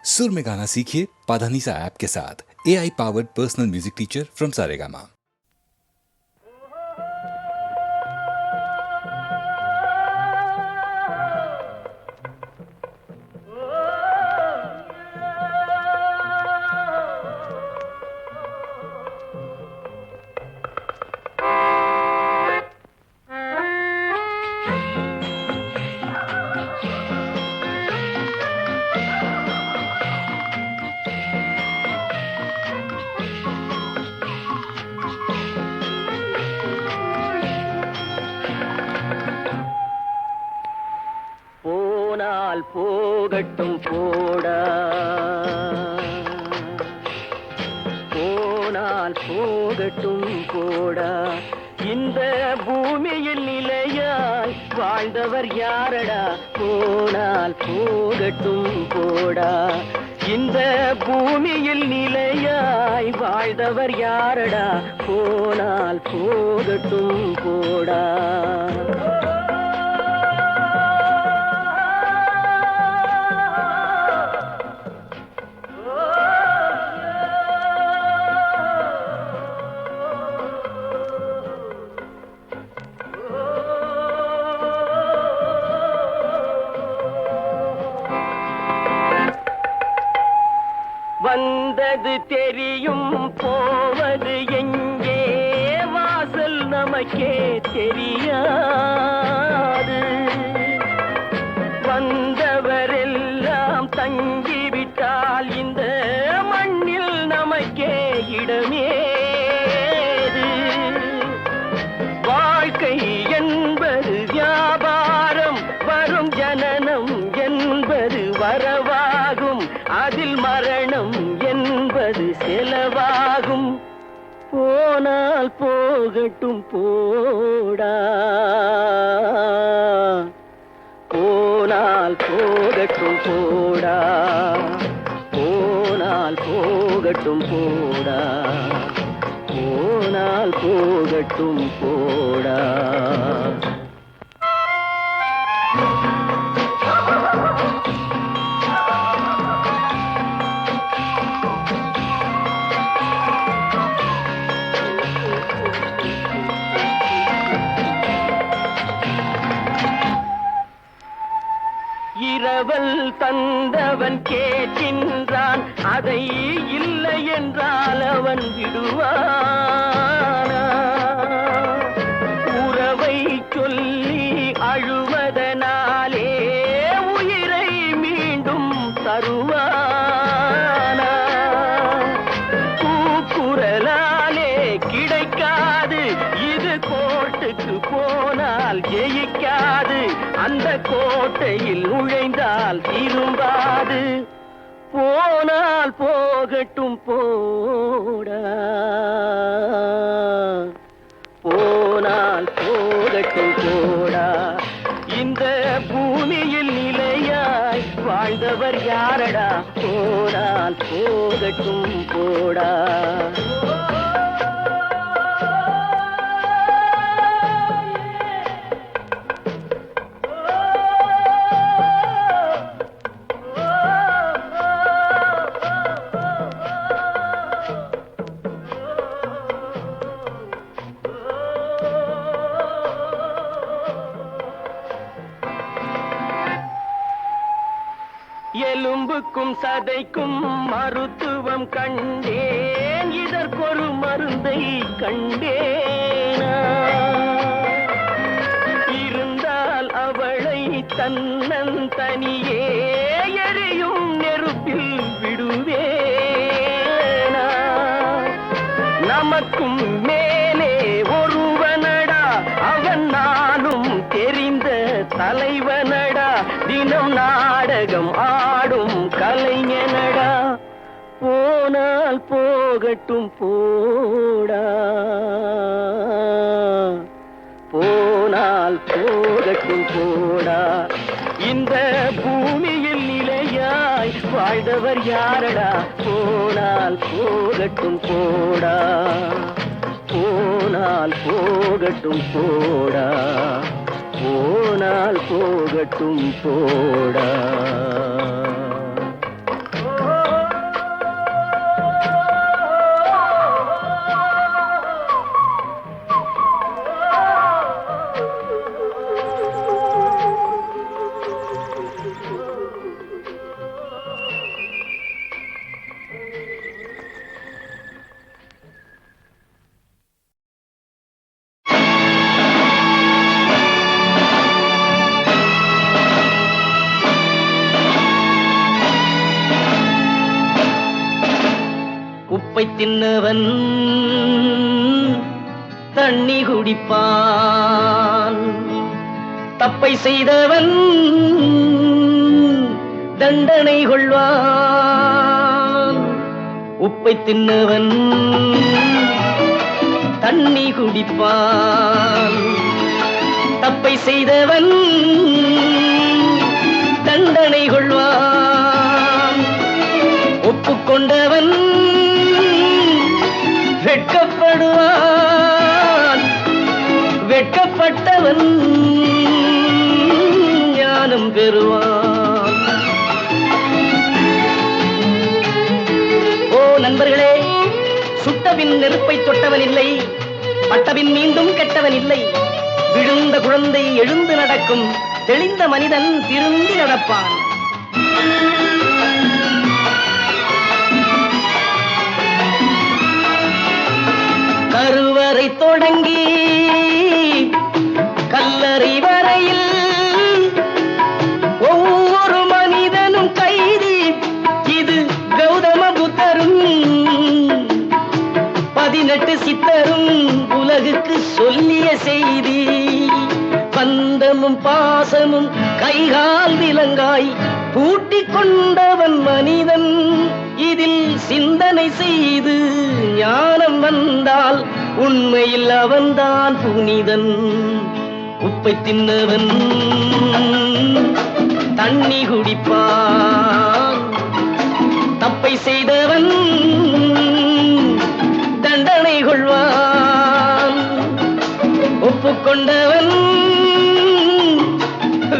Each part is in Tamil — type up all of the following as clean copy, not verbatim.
सुर में गाना सीखिए पाधानीसा ऐप के साथ। AI powered personal music teacher from Saregama. போனால் போகட்டும் போடா, போனால் போகட்டும் போடா. இந்த பூமியில் நிலையாய் வாழ்ந்தவர் யாரடா? போனால் போகட்டும் போடா. இந்த பூமியில் நிலையாய் வாழ்ந்தவர் யாரடா? போனால் போகட்டும் போடா. வந்தது தெரியும், போவது எங்கே? வாசல் நமக்கே தெரியாது. வந்தவரெல்லாம் தங்கிவிட்டால் இந்த மண்ணில் நமக்கே இடமேது. வாழ்க்கை என்பது வியாபாரம், வரும் ஜனனம் என்பது வரவாகும், அதில் மரணம் என்பது செலவாகும். போனால் போகட்டும் போடா, போனால் போகட்டும் போடா, போனால் போகட்டும் போடா, போனால் போகட்டும் போடா. இரவல் தந்தவன் கேட்கின்றான், அதை இல்லை என்றால் அவன் விடுவானா? உறவை சொல்லி அழுவதனாலே உயிரை மீண்டும் தருவானா? கூக்குரலாலே கிடைக்காது, இது கோர்ட்டுக்கு போனால் ஜெயிக்காது, அந்த கோட்டையில் நுழைந்தால் திரும்பாது. போனால் போகட்டும் போடா, போனால் போகட்டும் போடா. இந்த பூமியில் நிலையாய் வாழ்ந்தவர் யாரடா? போனால் போகட்டும் போடா. எலும்புக்கும் சதைக்கும் மருத்துவம் கண்டேன், இதற்கொரு மருந்தை கண்டேனா? இருந்தால் அவளை தன்னந்தனியே எரியும் நெருப்பில் விடுவேனா? நமக்கும் மேலே ஒருவனடா, அவன் நானும் தெரிந்த தலைவனடா, தினம் நாடகம் ஆடும் கலைஞனடா. போனால் போகட்டும் போடா, போனால் போகட்டும் போடா. இந்த பூமியில் நிலையாய் வாழ்ந்தவர் யாரடா? போனால் போகட்டும் போடா, போனால் போகட்டும் போடா, போனால் போகட்டும் போடா. உப்பை தின்னவன் தண்ணி குடிப்பான், தப்பை செய்தவன் தண்டனை கொள்வான். உப்பை தின்னவன் தண்ணி குடிப்பான், தப்பை செய்தவன் தண்டனை கொள்வான். ஒப்புக்கொண்டவன் வெட்கப்படுவான், வெட்கப்பட்டவன் ஞானம் பெறுவான். ஓ நண்பர்களே, சுட்டபின் நெருப்பை தொட்டவன் இல்லை, பட்டபின் மீண்டும் கெட்டவன் இல்லை. விழுந்த குழந்தை எழுந்து நடக்கும், தெளிந்த மனிதன் திரும்பி நடப்பான். கருவறை தொடங்கி கல்லறை வரையில் ஒவ்வொரு மனிதனும் கைதி. இது கௌதம புத்தரும் 18 சித்தரும் உலகுக்கு சொல்லிய செய்தி. பந்தமும் பாசமும் கைகால் விலங்காய் பூட்டிக் கொண்டவன் மனிதன். இதில் சிந்தனை செய்து ஞானம் வந்தால் உண்மையில் அவன்தான் புனிதன். உப்பை தின்னவன் தண்ணி குடிப்பான், தப்பை செய்தவன் தண்டனை கொள்வான். ஒப்புக்கொண்டவன்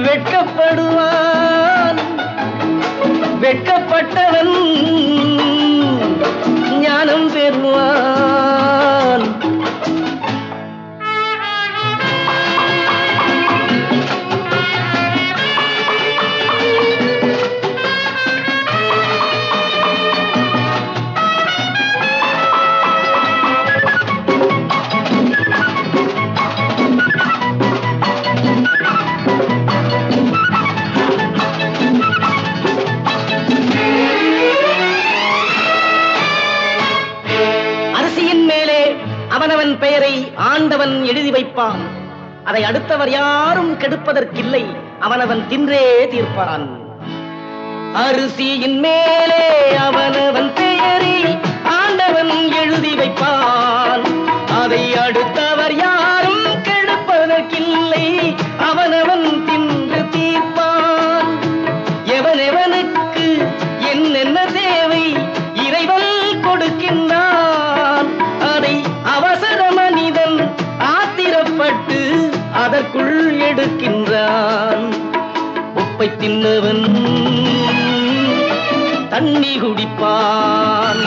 வெட்கப்படுவான், வெட்கப்பட்டவன் ஞானம் பெறுவான். அவனவன் பெயரை ஆண்டவன் எழுதி வைப்பான். அதை அடுத்தவர் யாரும் கெடுப்பதற்கில்லை, அவனவன் தின்றே தீர்ப்பான். அரிசியின் மேலே அவனவன் பெயரை ஆண்டவன் எழுதி வைப்பான். அதை அடுத்தவர் யாரும் கெடுப்பதற்கில்லை, அவனவன் தின்று தீர்ப்பான். எவனெவனுக்கு என்னென்ன தேவை இறைவன் கொடுக்கின்றான். அதை அவசர மனிதன் ஆத்திரப்பட்டு அதற்குள் எடுக்கின்றான். உப்பை தின்னவன் தண்ணி குடிப்பான்,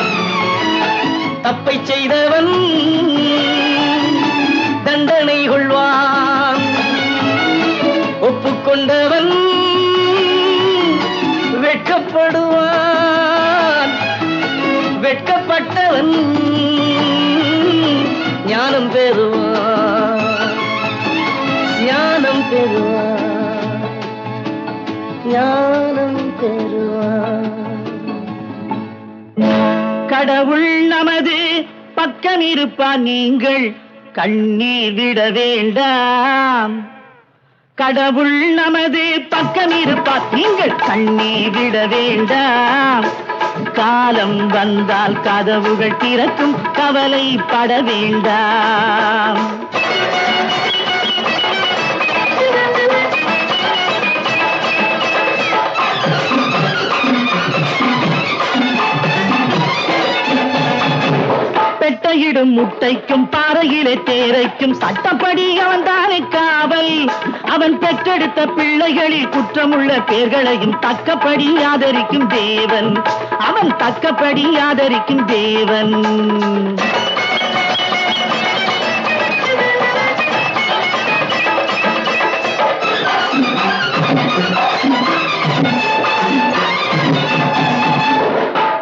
தப்பை செய்தவன் தண்டனை கொள்வான். ஒப்புக்கொண்டவன் வெட்கப்படுவான், வெட்கப்பட்டவன் ஞானம் பெறுவான், ஞானம் பெறுவான், ஞானம் பெறுவான். கடவுள் நமது பக்கம் இருப்பான், நீங்கள் கண்ணீர் விட வேண்டாம். கடவுள் நமது பக்கம் இருப்பார், நீங்கள் கண்ணீர் விட வேண்டாம். காலம் வந்தால் கதவுகள் திறக்கும், கவலைப்பட வேண்டாம். பெட்டையிடும் முட்டைக்கும் பாறையிலே தேரைக்கும் சட்டப்படி அவன் தானே காவல். அவன் பெற்றெடுத்த பிள்ளைகளில் குற்றமுள்ள பேர்களையும் தக்கப்படி ஆதரிக்கும் தேவன், அவன் தக்கப்படி ஆதரிக்கும் தேவன்.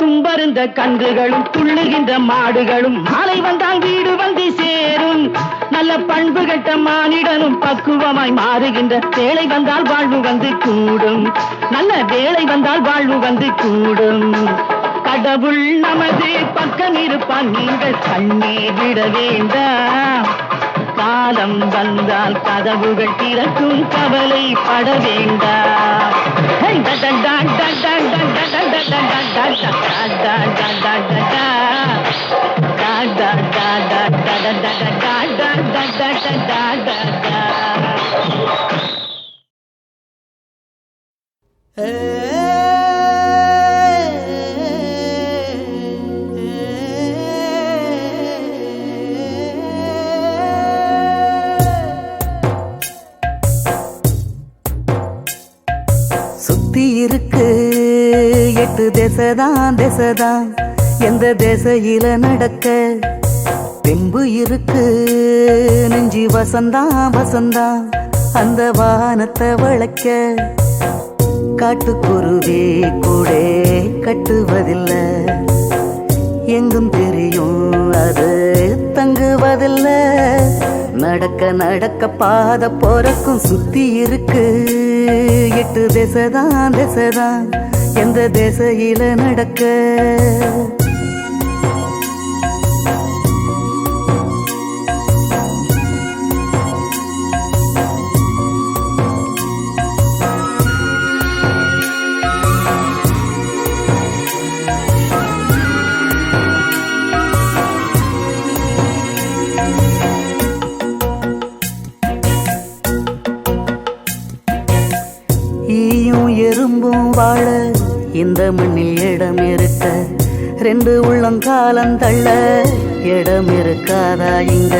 தும்பருந்த கன்றுகளும் துள்ளுகின்ற மாடுகளும் மாலை வந்தால் வீடு வந்து சேரும். நல்ல பண்பு கட்ட மானிடனும் பக்குவமாய் மாறுகின்ற வேளை வந்தால் வாழ்வு வந்து கூடும், நல்ல வேளை வந்தால் வாழ்வு வந்து கூடும். கடவுள் நமது பக்கம் இருப்பான், நீங்கள் கண்ணீர் விட வேண்டாம். காலம் வந்தால் கதவுகள் திறக்கும், கவலைப்பட வேண்டாம். சுத்தி இருக்கு 8 திசைதான், எந்த திசையில நடக்க தெம்பு இருக்கு. நெஞ்சி வசந்தா அந்த வானத்தை வளைக்க. காட்டுக்குருவி கூட கட்டுவதில்லை, எங்கும் தெரியும் அது தங்குவதில்லை. நடக்க பாத போறக்கும் சுத்தி இருக்கு 8 திசைதான், எந்த திசையில நடக்க. எறும்பும் வாழ இந்த மண்ணில் இடம் இருக்க, 2 உள்ளங்காலம் தள்ள இடம் இருக்காதா இங்க?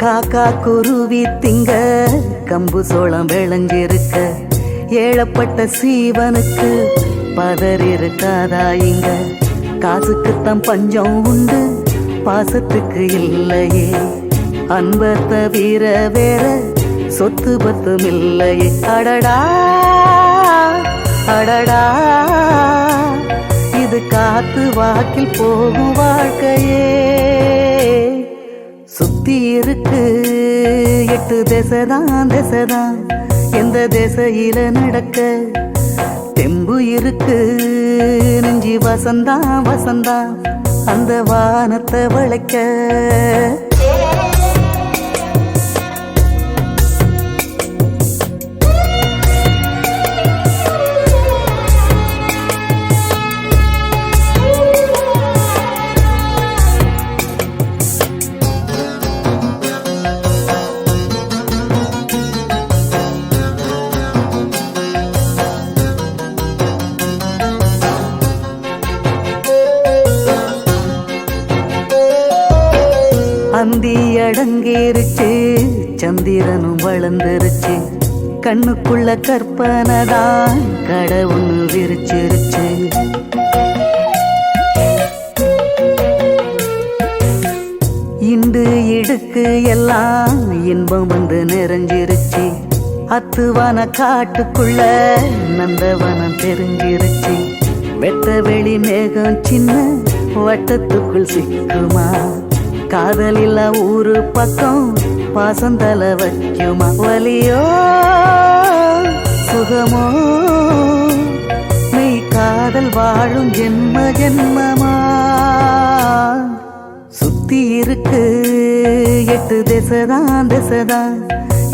காக்கா குருவி திங்க கம்பு சோளம் விளைஞ்சிருக்க, ஏழப்பட்ட சீவனுக்கு பதர் இருக்காதா இங்க? காசுக்குத்தான் பஞ்சம் உண்டு, பாசத்துக்கு இல்லையே. அன்பை தவிர வேற சொத்து பத்தும் இல்லையே. அடடா அடடா, இது காத்து வாக்கில் போகும் வாழ்க்கையே. சுத்தி இருக்கு 8 திசைதான், எந்த திசையில நடக்க தெம்பு இருக்கு. நெஞ்சி வசந்தா அந்த வானத்தை வளைக்க. அந்தி அடங்கிருச்சு, சந்திரனும் வளர்ந்துருச்சு. கண்ணுக்குள்ள கற்பனைதான் கடை ஒண்ணு விரிச்சிருச்சு. இண்டு இடுக்கு எல்லாம் இன்பம் வந்து நிறைஞ்சிருச்சு. அத்துவன காட்டுக்குள்ள நந்தவனம் தெரிஞ்சிருச்சு. வெட்ட வெளி மேகம் சின்ன வட்டத்துக்குள் சிக்குமா? காதலில்லா ஊரு பக்கம் பாசந்தல வைக்குமா? வலியோ சுகமோ மெய் காதல் வாழும் ஜென்மமா. சுத்தி இருக்கு 8 திசைதான்,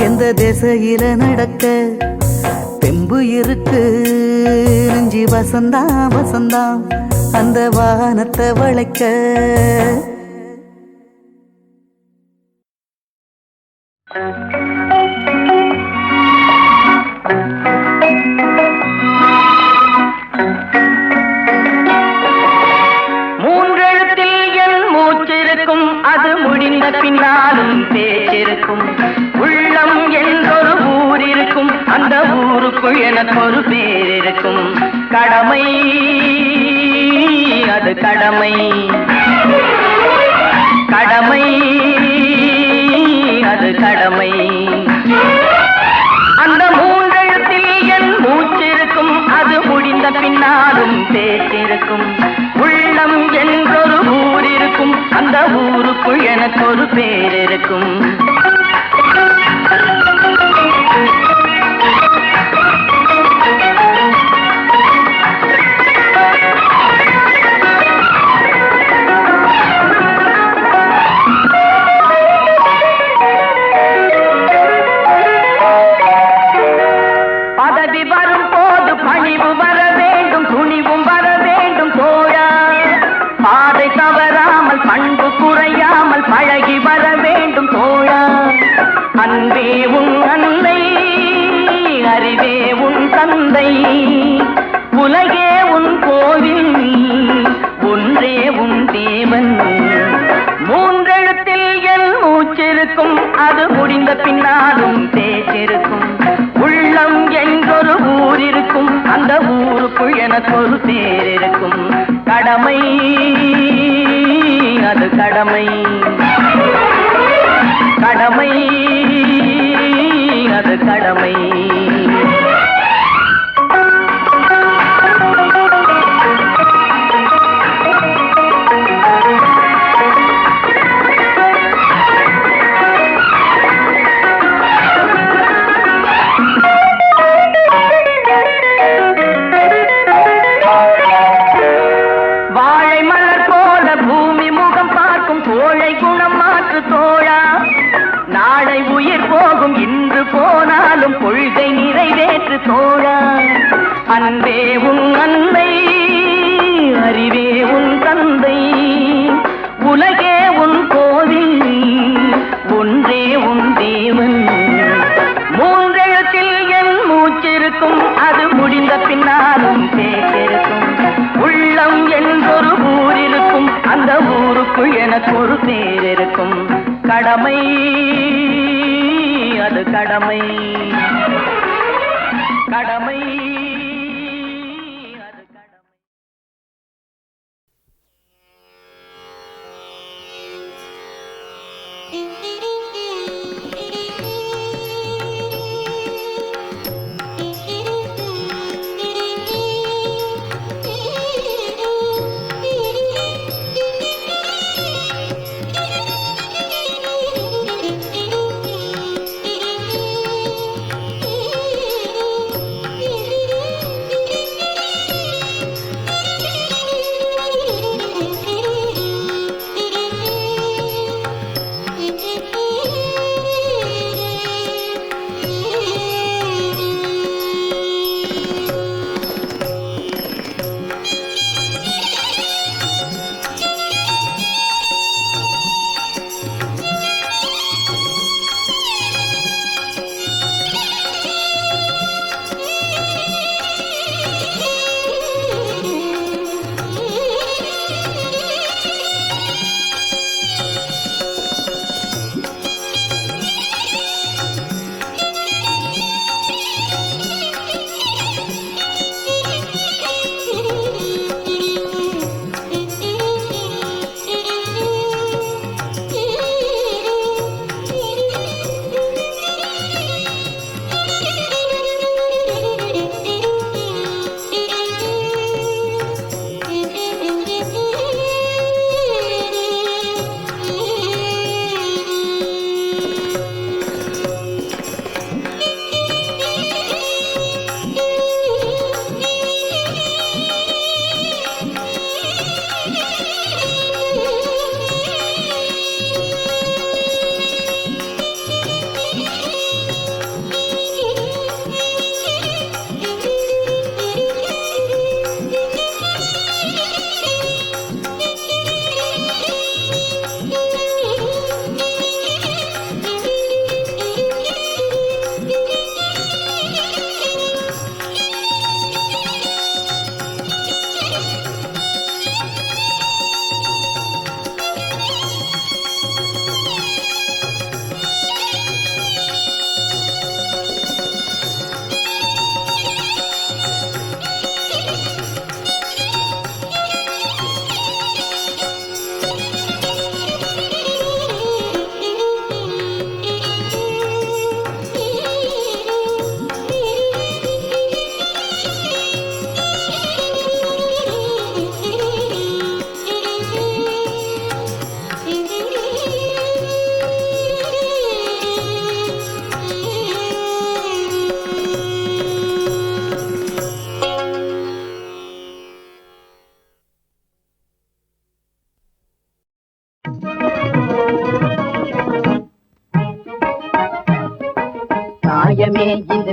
எந்த திசையில நடக்க தெம்பு இருக்கு. நெஞ்சி வசந்தா அந்த வானத்தை வளைக்க. மூன்றெழுத்தில் என் மூச்சிருக்கும், அது முடிந்த பின்னாலும் பேச்சிருக்கும். உள்ளம் என்றொரு ஊர் இருக்கும், அந்த ஊருக்குள் எனக்கு ஒரு பேர் இருக்கும். கடமை அது கடமை, கடமை அது கடமை. அந்த மூன்றெழுத்தில் என் மூச்சிருக்கும், அது முடிந்த பின்னாலும் பேச்சிருக்கும். உள்ளம் என்றொரு ஊர் இருக்கும், அந்த ஊருக்குள் எனக்கு ஒரு பேர் இருக்கும். அன்பே உன் அன்னை, அறிவே உன் தந்தை, உலகே உன் கோவில், ஒன்றே உன் தேவன். மூன்றெழுத்தில் என் மூச்சிருக்கும், அது முடிந்த பின்னாலும் பேச்சிருக்கும். உள்ளம் என்றொரு ஊர் இருக்கும், அந்த ஊருக்குள் எனக்கொரு பேர் இருக்கும். கடமை அது கடமை, கடமை அது கடமை. வாழை மலர் போல பூமி முகம் பார்க்கும் கோழை குணம் மாற்று தோழா. நாளை உயிர் போகும், இன்று போனாலும் கொள்கை நிறைவேற்று தோழா. அன்பே உன் அன்னை, அறிவே உன் தந்தை, உலகே உன் கோவில், ஒன்றே உன் தேவன். மூன்றெழுத்தில் என் மூச்சிருக்கும், அது முடிந்த பின்னாலும் பேச்சிருக்கும். உள்ளம் என்றொரு ஊர் இருக்கும், அந்த ஊருக்குள் எனக்கு ஒரு பேர் இருக்கும். கடமை அது கடமை, கடமை அது கடமை. Thank you.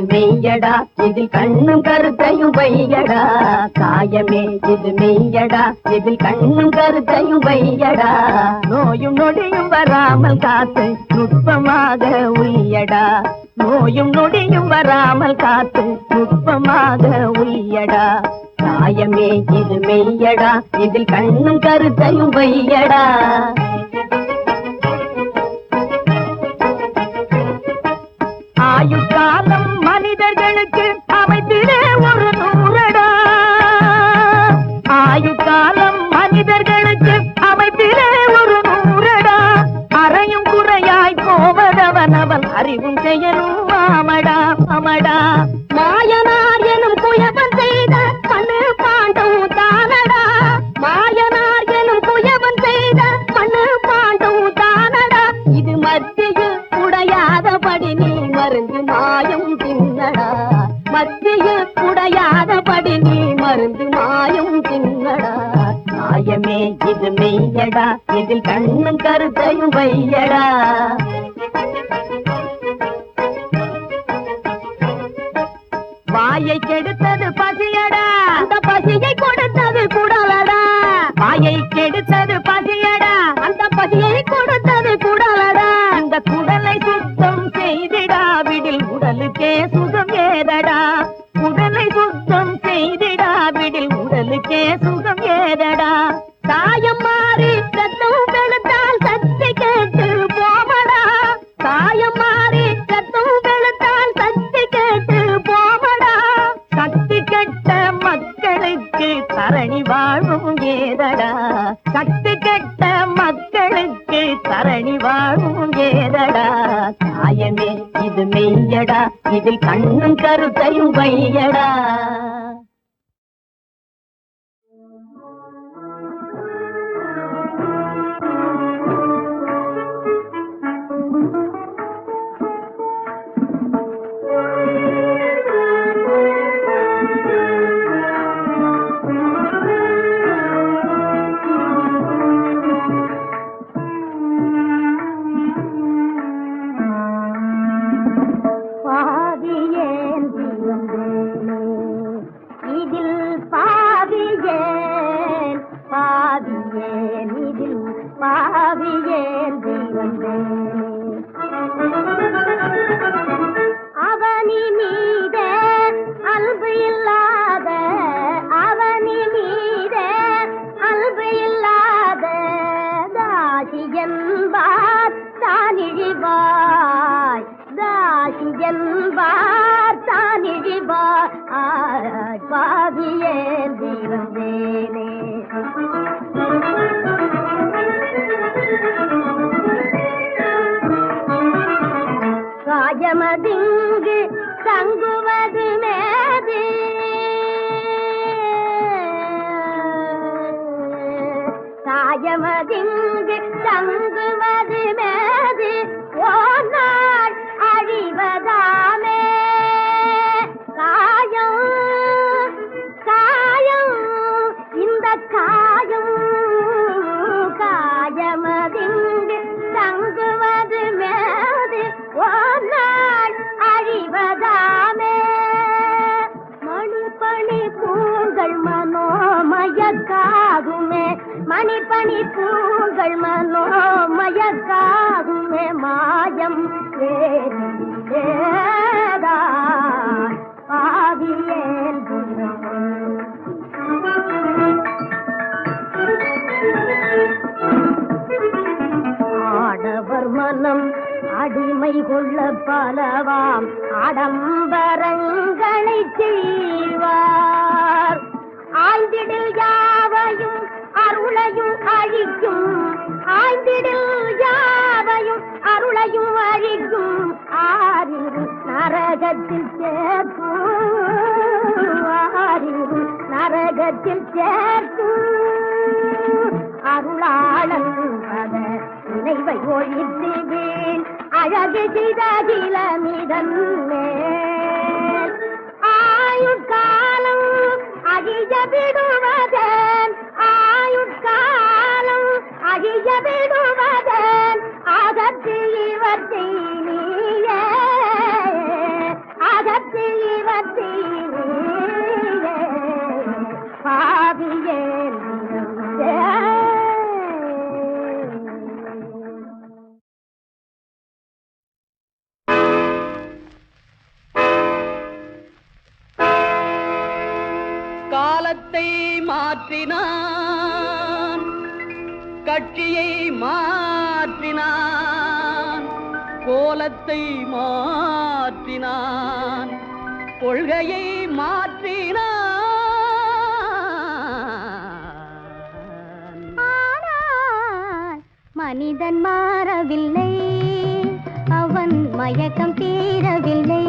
இது மெய்யடா இதில் கண்ணும் கருத்தையும் வையடா காயமே இது மெய்யடா இதில் கண்ணும் கருத்தையும் வையடா நோயும் நொடியும் வராமல் காத்து நுட்பமாக உய்யடா நோயும் நொடியும் வராமல் காத்து நுட்பமாக உய்யடா காயமே இது மெய்யடா இதில் கண்ணும் கருத்தையும் வையடா ஆயுட்காலம் மனிதர்களுக்கு அமைத்திலே ஒரு நூறடா ஆயுட்காலம் மனிதர்களுக்கு அமைத்திலே ஒரு நூறடா அறையும் குறையாய் போவதவன் அவன் அறிவும் செயலும் ஆமடா அமடா மாயனார் எனும் குயவன் செய்த மண்ணு பாண்டம் தானடா மாயனார் எனும் குயவன் செய்த மண்ணு பாண்டம் தானடா இது மத்தியில் உடையாதபடி நீ மருந்து மாயம் தின்னடா மத்தியில் உடையாதபடி நீ மருந்து மாயம் தின்னடா மாயமே இது மெய்யடா இதில் கண்ணும் கருத்தையும் வையடா வாயை கெடுத்தது பசியடா அந்த பசியை கொடுத்தது குடலடா வாயை கெடுத்தது பசியடா அந்த பசியை கொடுத்தது குடலடா அந்த குடலை சுத்தம் செய்திடாவிடில் உடலுக்கே சுகம் ஏதடா உடலை சுத்தம் செய்திடாவிடில் உடலுக்கே சுகம் ஏதடா சாயம் மாறி ரத்தம் வெளுத்தால் சக்தி கேட்டு போமடா சாயம் மாறி ரத்தம் வெளுத்தால் சக்தி கேட்டு போமடா சக்தி கெட்ட மக்களுக்கு தரணி வாழும் ஏதடா சக்தி கெட்ட மக்களுக்கு தரணி வாழும் ஏதடா காயமே இது மெய்யடா இதில் கண்ணும் கருத்தையும் வையடா காயமதிங்கு தங்குவது மேது காயமதிங்கு தங்குவது மேது ஓநாள் அழிவதாமே காயம் காயம் இந்த காயம் காயமதிங்கு தங்குவது மேது ஓநாள் அழிவதாமே மணிப்பணி பூங்கள் மனோமயக்காகுமே மணிப்பணி பூங்கள் மனோமயக்காகுமே மாயம் வேதான் பாவியேன் ஆடவர் மனம் அடிமை கொள்ள பலவாம் ஆடம்பரங்களை செய்வார் ஆய்ந்திடில் யாவையும் அருளையும் அழிக்கும் ஆய்ந்திடில் யாவையும் அருளையும் அழிக்கும் ஆறிரு நரகத்தில் சேர்க்கும் ஆறிரு நரகத்தில் சேர்க்கும் அருளாளன் பத நினைவை ஒழித்துவேன் அழகு சிதகிலமிதன் மேல் ஆயுட்காலம் அழிய விடுவதன் ஆயுட்காலம் அழிய விடுவதன் அகத்து இவற்றை நீயே அகத்து காலத்தை மாற்றினான், கட்சியை மாற்றினான், கோலத்தை மாற்றினான், கொள்கையை மாற்றினான். ஆனால் மனிதன் மாறவில்லை, அவன் மயக்கம் தீரவில்லை.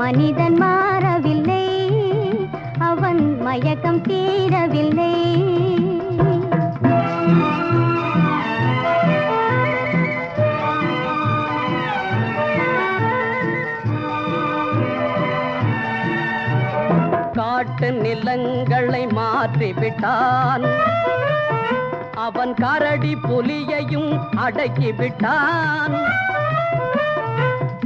மனிதன் மாறவில்லை, அவன் மயக்கம் தீரவில்லை. காட்டு நிலங்களை மாற்றிவிட்டான், அவன் கரடி புலியையும் அடக்கிவிட்டான்.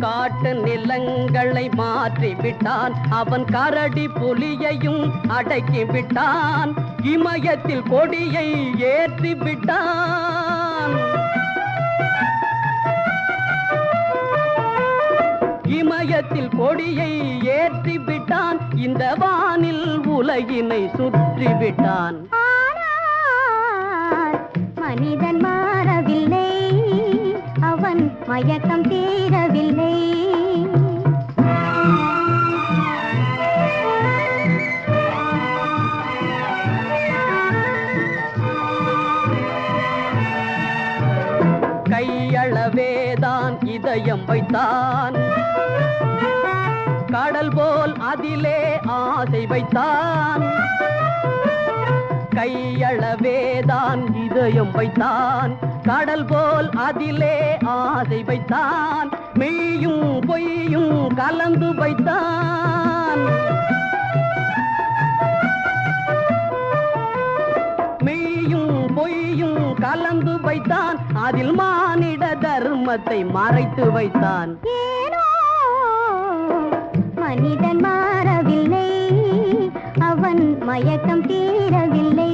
காட்டு நிலங்களை மாற்றிவிட்டான், அவன் கரடி புலியையும் அடக்கிவிட்டான். இமயத்தில் கொடியை ஏற்றிவிட்டான், இமயத்தில் கொடியை ஏற்றிவிட்டான். இந்த வானில் உலகினை சுற்றிவிட்டான். மனிதன் மாறவில்லை, அவன் மயக்கம் தீரவில்லை. கையளவேதான் இதயம் வைத்தான், கடல் போல் அதிலே ஆசை வைத்தான். கையளவேதான் இதயம் வைத்தான், கடல் போல் அதிலே ஆசை வைத்தான். மெய்யும் பொய்யும் கலந்து வைத்தான், மெய்யும் பொய்யும் கலந்து வைத்தான். அதில் மானிட தர்மத்தை மறைத்து வைத்தான். ஏனோ மனிதன் மாறவில்லை, அவன் மயக்கம் தீரவில்லை.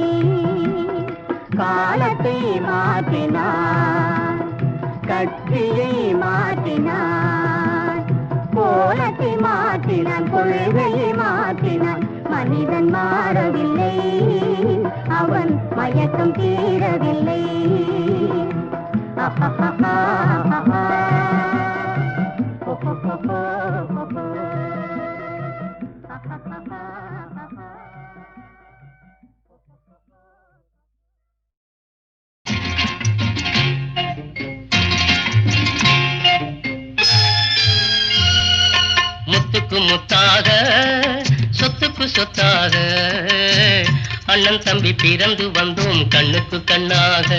காலத்தை மாற்றினான், கட்சியை மாற்றினான், கோலத்தை மாற்றினான், கொள்கையை மாற்றினான். மனிதன் மாறவில்லை, அவன் மயக்கம் தீரவில்லை. முத்துக்கு முத்தாக சொத்துக்கு சொத்தாக அண்ணன் தம்பி பிறந்து வந்தோம் கண்ணுக்கு கண்ணாக.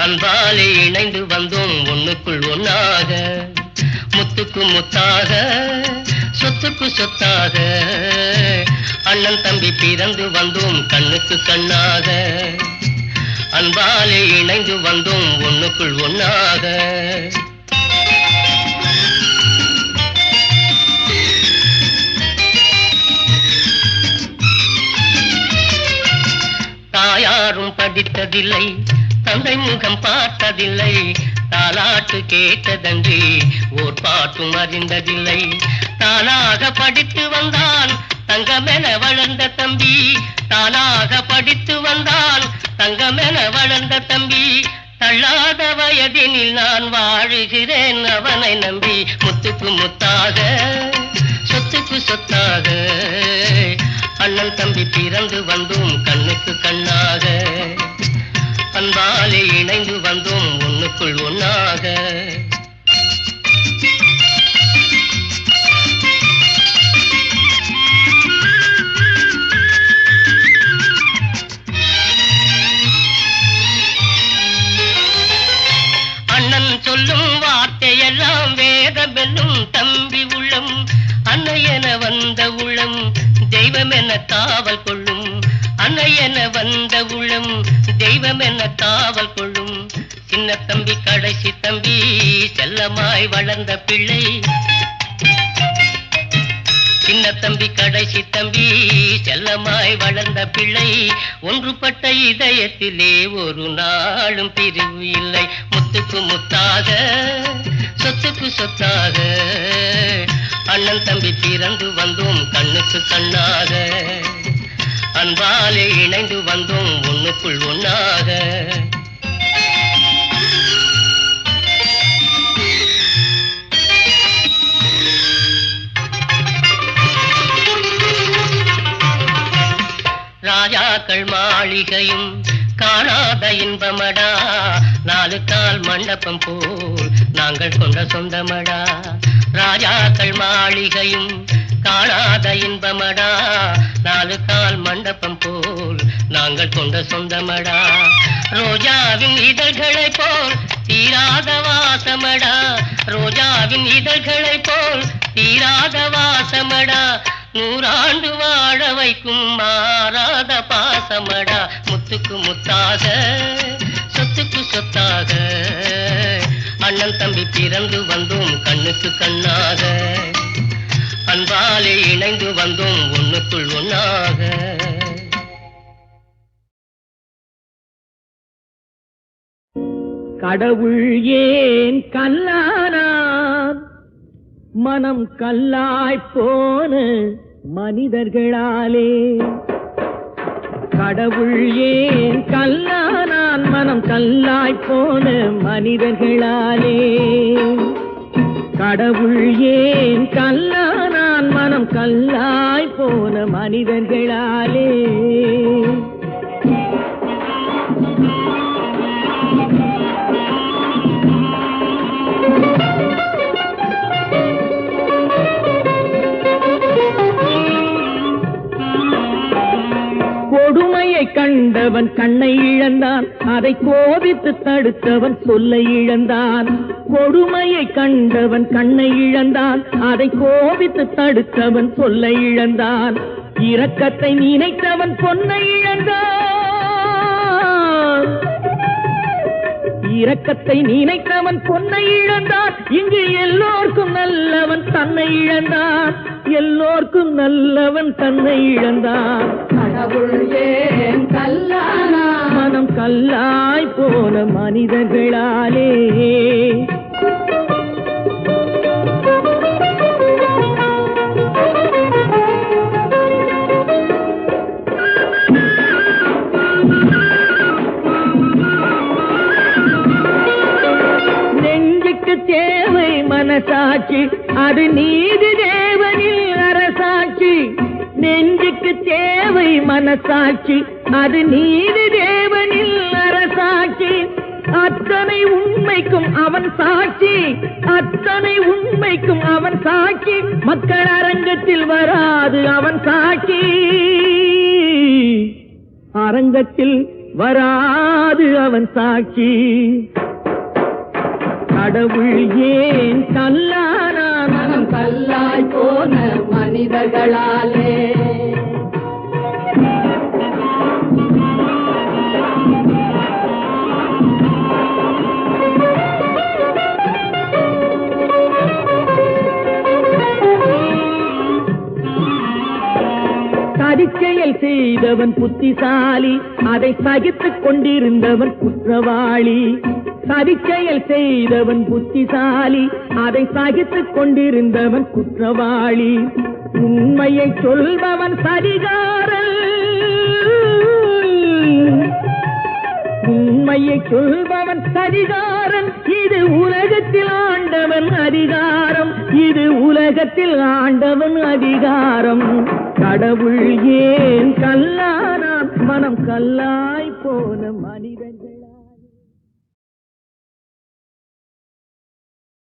அன்பாலே இணைந்து வந்தோம் ஒண்ணுக்குள் ஒன்னாக. முத்துக்கு முத்தாக சொத்துக்கு சொத்தாக அண்ணன் தம்பி பிறந்து வந்தோம் கண்ணுக்கு கண்ணாக. அன்பாலே இணைந்து வந்தோம் ஒண்ணுக்குள் ஒன்னாக. தாயாரும் படித்ததில்லை, தந்தை முகம் பார்த்ததில்லை, தாலாட்டு கேட்டதன்றி ஓர் பாட்டும் அறிந்ததில்லை. தானாக படித்து வந்தான் தங்கமென வளர்ந்த தம்பி, தானாக படித்து வந்தான் தங்கமென வளர்ந்த தம்பி. தள்ளாத வயதினில் நான் வாழுகிறேன் அவனை நம்பி. முத்துக்கு முத்தாக சொத்துக்கு சொத்தாக அண்ணன் தம்பி பிறந்து வந்தோம் கண்ணுக்கு கண்ணாக. அன்பாலே இணைந்து வந்தோம் ஒண்ணுக்குள் ஒன்னாக. அண்ணன் சொல்லும் வார்த்தையெல்லாம் வேதமென்னும் தம்பி உள்ளம். அன்னையென வந்த உள்ளம் தெய்வம் என காவல் கொள்ளும். அன்னையென வந்த உள்ளம் தெய்வம் என காவல் கொள்ளும். சின்ன தம்பி கடைசி தம்பி செல்லமாய் வளர்ந்த பிள்ளை. சின்ன தம்பி கடைசி தம்பி செல்லமாய் வளர்ந்த பிள்ளை. ஒன்றுபட்ட இதயத்திலே ஒரு நாளும் பிரிவு இல்லை. முத்துக்கு முத்தாக சொத்துக்கு சொத்தாக அண்ணன் தம்பி பிறந்து வந்தோம் கண்ணுக்கு கண்ணாக, அன்பாலே இணைந்து வந்தோம் ஒண்ணுக்குள் ஒண்ணாக. ராஜாக்கள் மாளிகையும் காணாத இன்பமடா, நாலு கால் மண்டபம் போல் நாங்கள் கொண்ட சொந்தமடா. ராஜாக்கள் மாளிகையும் காணாத இன்பமடா, நாலு கால் மண்டபம் போல் நாங்கள் கொண்ட சொந்தமடா. ரோஜாவின் இதழ்களை போல் தீராத வாசமடா, ரோஜாவின் இதழ்களை போல் தீராத வாசமடா. 100 ஆண்டு வாழ வைக்கும் மாறாத பாசமடா. முத்துக்கு முத்தாக சொத்துக்கு சொத்தாக, அண்ணன் தம்பி பிறந்து வந்தோம் கண்ணுக்கு கண்ணாக, அன்பாலே இணைந்து வந்தோம் ஒண்ணுக்குள் ஒண்ணாக. கடவுள் ஏன் கல்லானான், மனம் கல்லாய் போன மனிதர்களாலே. கடவுள் ஏன் கல்லானான், மனம் கல்லாய் போன மனிதர்களாலே. கடவுள் ஏன் கல்லானான், மனம் கல்லாய் போன மனிதர்களாலே. கொடுமையை கண்டவன் கண்ணை இழந்தான், அதை கோபித்து தடுத்தவன் சொல்லை இழந்தான். கொடுமையை கண்டவன் கண்ணை இழந்தான், அதை கோபித்து தடுத்தவன் சொல்லை இழந்தான். இரக்கத்தை நினைத்தவன் பொன்னை இழந்தான், இரக்கத்தை நினைத்தவன் பொன்னை இழந்தான். இங்கு எல்லோர்க்கும் நல்லவன் தன்னை இழந்தான், எல்லோர்க்கும் நல்லவன் தன்னை இழந்தான். கடவுள் ஏன் கல்லானா, மனம் கல்லாய் போன மனிதர்களாலே. நெஞ்சுக்கு தேவை மனசாட்சி, அது நீதி தேவனில் அரசாட்சி. நெஞ்சுக்கு தேவை மனசாட்சி, அது நீதி தேவனில் அரசாட்சி. அத்தனை உண்மைக்கும் அவன் சாட்சி, அத்தனை உண்மைக்கும் அவன் சாட்சி. மக்கள் அரங்கத்தில் வராது அவன் சாட்சி, அரங்கத்தில் வராது அவன் சாட்சி. கடவுள் ஏன் கல்லானான், மனம் கல்லாய் போன மனிதர்களாலே. சதிச்செயல் செய்தவன் புத்திசாலி, அதை சகித்துக் கொண்டிருந்தவன் குற்றவாளி. சதிச்செயல் செய்தவன் புத்திசாலி, அதை சகித்துக் கொண்டிருந்தவன் குற்றவாளி. உண்மையை சொல்பவன் சரிகாரன், உண்மையை சொல்பவன் சரிகாரன். இது உலகத்தில் ஆண்டவன் அதிகாரம், இது உலகத்தில் ஆண்டவன் அதிகாரம். கடவுள் ஏன் கல்லானான், மனம் கல்லாய் போன மனிதர்கள்.